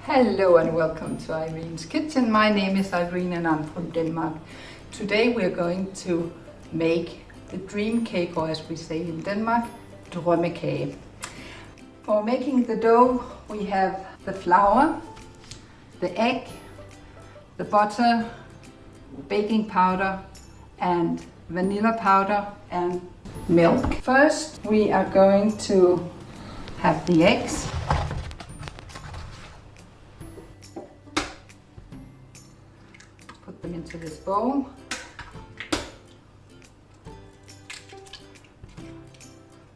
Hello and welcome to Irene's kitchen. My name is Irene and I'm from Denmark. Today we're going to make the dream cake, or as we say in Denmark, Drømmekage. For making the dough we have the flour, the egg, the butter, baking powder and vanilla powder and milk. First we are going to have the eggs. Put them into this bowl.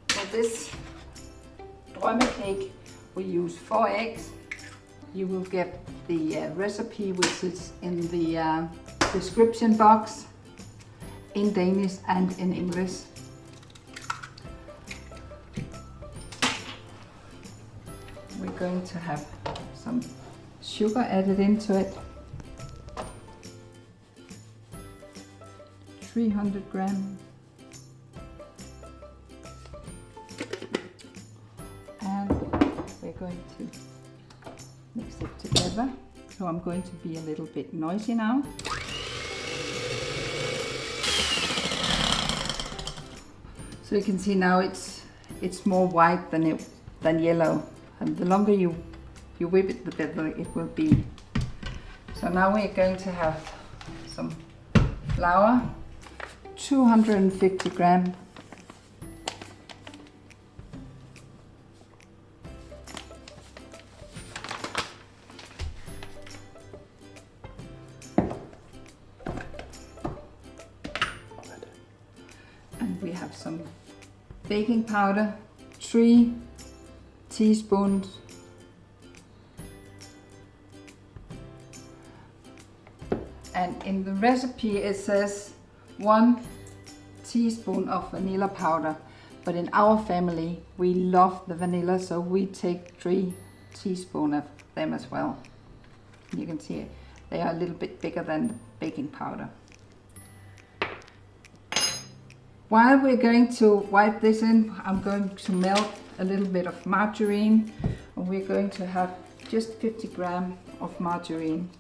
For this Drømmekage we use 4 eggs. You will get the recipe which is in the description box in Danish and in English. We're going to have some sugar added into it. 300 grams. And we're going to mix it together. So I'm going to be a little bit noisy now. So you can see now it's more white than yellow, and the longer you whip it, the better it will be. So now we're going to have some flour, 250 grams. And we have some baking powder, 3 teaspoons. And in the recipe it says 1 teaspoon of vanilla powder, but in our family we love the vanilla, so we take 3 teaspoons of them as well. You can see they are a little bit bigger than the baking powder. While we're going to wipe this in, I'm going to melt a little bit of margarine, and we're going to have just 50 grams of margarine.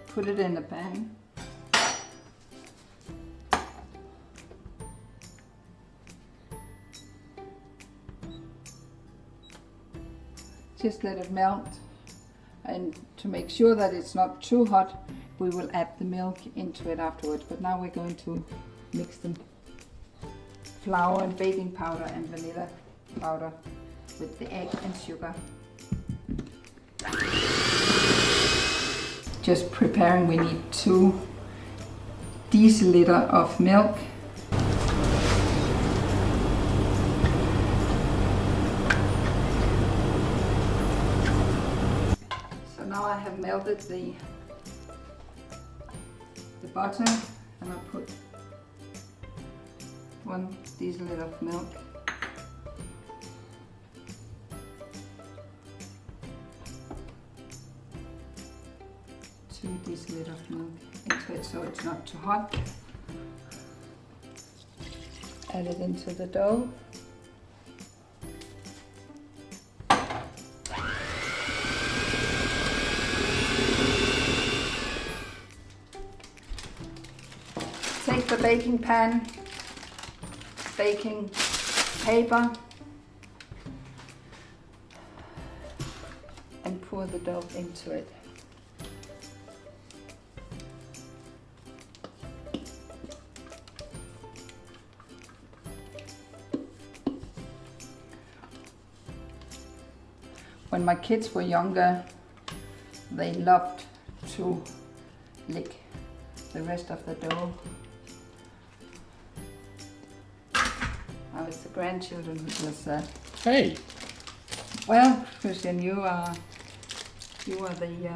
Put it in the pan. Just let it melt, and to make sure that it's not too hot, we will add the milk into it afterwards. But now we're going to mix the flour and baking powder and vanilla powder with the egg and sugar. Just preparing, we need 2 deciliter of milk. So now I have melted the butter, and I put 1 deciliter of milk. Deciliter of milk into it so it's not too hot. Add it into the dough. Take the baking pan, baking paper, and pour the dough into it. When my kids were younger, they loved to lick the rest of the dough. Now it's the grandchildren who does that. Hey! Well, Christian, you are the...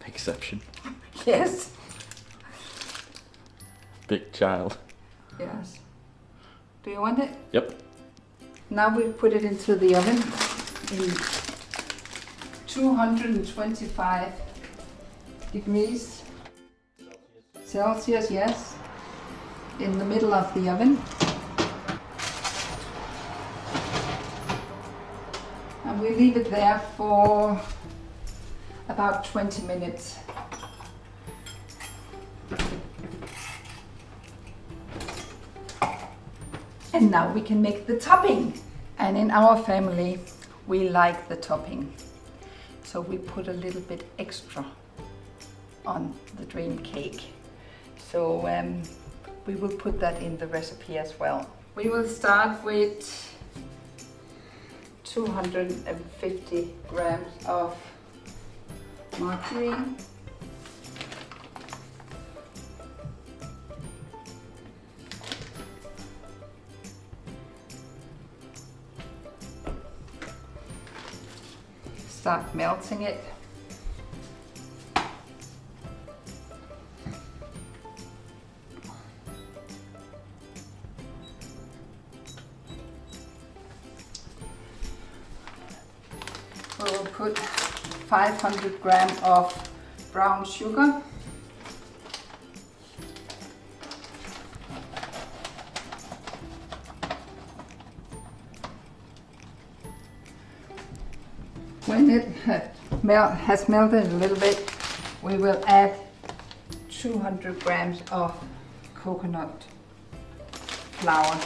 Exception. Yes. Big child. Yes. Do you want it? Yep. Now we put it into the oven in 225 degrees Celsius, yes. in the middle of the oven. And we leave it there for about 20 minutes. And now we can make the topping. And in our family, we like the topping. So we put a little bit extra on the dream cake. So we will put that in the recipe as well. We will start with 250 grams of margarine, start melting it. We will put 500 grams of brown sugar, when it has melted a little bit, we will add 200 grams of coconut flour,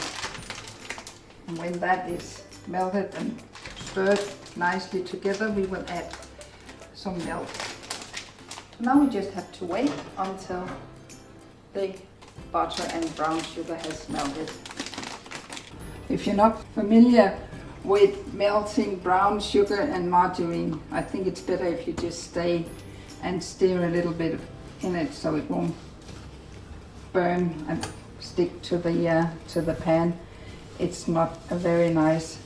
and when that is melted and stirred nicely together, we will add some milk. Now we just have to wait until the butter and brown sugar has melted. If you're not familiar with melting brown sugar and margarine, I think it's better if you just stay and stir a little bit in it so it won't burn and stick to the pan. It's not a very nice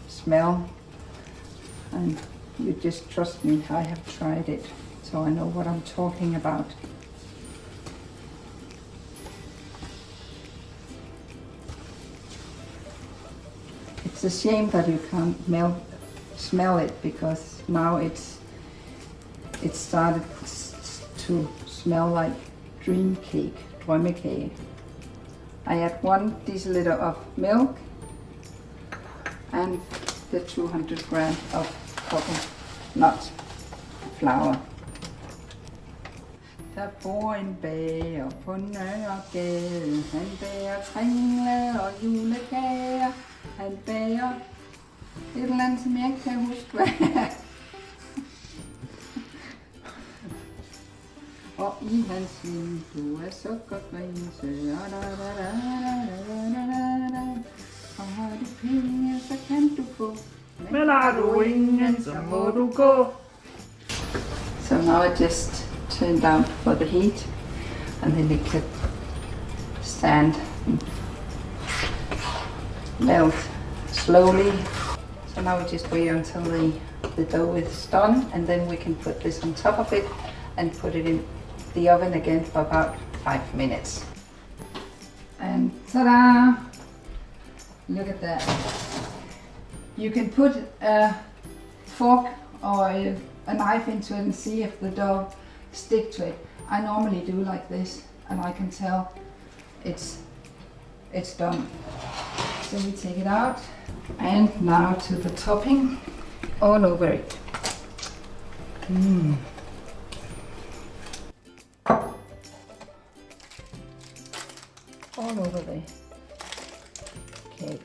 smell. And you just trust me, I have tried it, so I know what I'm talking about. It's a shame that you can't smell it, because now it started to smell like dream cake, Drømmekage. I add 1 deciliter of milk and the 200 grams of coconut flour. Der bor en bager på Nørregade. Han bager kringle og julekager. Han bager et eller andet, som jeg ikke kan huske, hvad er. Og i hans vindue er sukkergrise. Og har du penge, så kan du få. Men har du ingen, så må du gå. So now I just turn down for the heat, and then it could stand and melt slowly. So now we just wait until the dough is done, and then we can put this on top of it and put it in the oven again for about 5 minutes. And ta-da! Look at that. You can put a fork or a knife into it and see if the dough stick to it. I normally do like this, and I can tell it's done. So we take it out, and now to the topping all over it. All over the cake.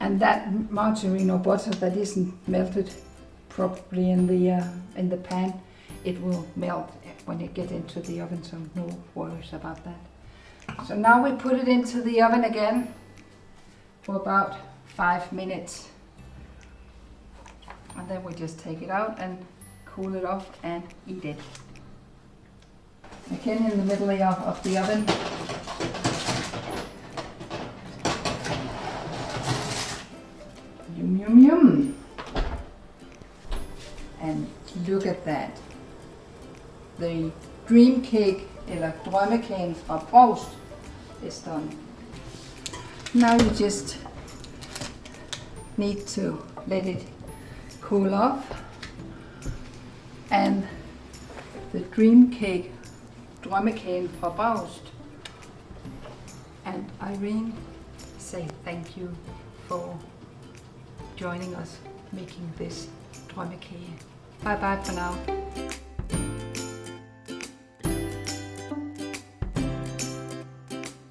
And that margarine or butter that isn't melted properly in the pan, it will melt when it gets into the oven, so no worries about that. So now we put it into the oven again for about 5 minutes. And then we just take it out and cool it off and eat it. Again, in the middle of the oven. Yum, yum, yum. And look at that. The dream cake, eller drømmekagen fra Proust, is done. Now you just need to let it cool off, and the dream cake, Drømmekagen fra Brugst. And Irene, say thank you for joining us making this Drømmekage. Bye bye for now.